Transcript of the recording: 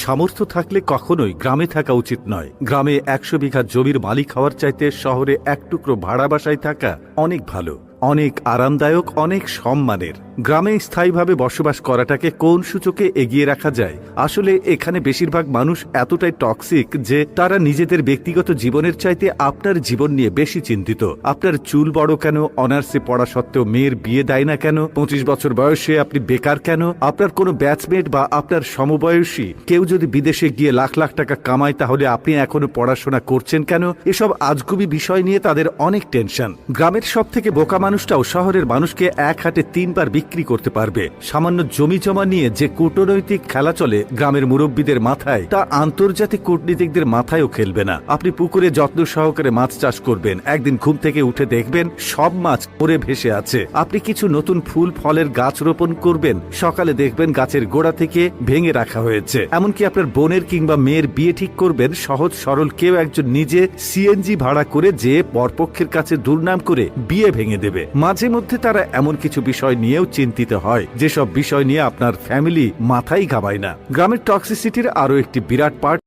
সামর্থ্য থাকলে কখনোই গ্রামে থাকা উচিত নয়। গ্রামে 100 বিঘা জমির মালিক হওয়ার চাইতে শহরে এক টুকরো ভাড়া বাসায় থাকা অনেক ভালো, অনেক আরামদায়ক, অনেক সম্মানের। গ্রামে স্থায়ীভাবে বসবাস করাটাকে কোন সূচকে এগিয়ে রাখা যায়? আসলে এখানে বেশিরভাগ মানুষ এতটাই টক্সিক যে তারা নিজেদের ব্যক্তিগত জীবনের চাইতে আপনার জীবন নিয়ে বেশি চিন্তিত। আপনার চুল বড় কেন, অনার্সে পড়া সত্ত্বেও মেয়ের বিয়ে দেয় না কেন, 25 বছর বয়সে আপনি বেকার কেন, আপনার কোনো ব্যাচমেট বা আপনার সমবয়সী কেউ যদি বিদেশে গিয়ে লাখ লাখ টাকা কামায় তাহলে আপনি এখনো পড়াশোনা করছেন কেন, এসব আজগুবি বিষয় নিয়ে তাদের অনেক টেনশন। গ্রামের সব থেকে বোকা মানুষটাও শহরের মানুষকে এক হাটে 3 বার বিক্রি করতে পারবে। সামান্য জমি জমা নিয়ে যে কূটনৈতিক খেলা চলে গ্রামের মুরব্বীদের মাথায়, তা আন্তর্জাতিক কূটনীতিকদের মাথায়ও খেলবে না। আপনি পুকুরে যত্ন সহকারে মাছ চাষ করবেন, একদিন ঘুম থেকে উঠে দেখবেন সব মাছ পড়ে ভেসে আছে। আপনি কিছু নতুন ফুল ফলের গাছ রোপণ করবেন, সকালে দেখবেন গাছের গোড়া থেকে ভেঙে রাখা হয়েছে। এমনকি আপনার বোনের কিংবা মেয়ের বিয়ে ঠিক করবেন, সহজ সরল কেউ একজন নিজে সিএনজি ভাড়া করে যে বরপক্ষের কাছে দুর্নাম করে বিয়ে ভেঙে দেবে। মাঝে মধ্যে তারা এমন কিছু বিষয় নিয়েও চিন্তিত হয় যেসব বিষয় নিয়ে আপনার ফ্যামিলি মাথায় ঘামায় না। গ্রামের টক্সিসিটির আরো একটি বিরাট পার্ট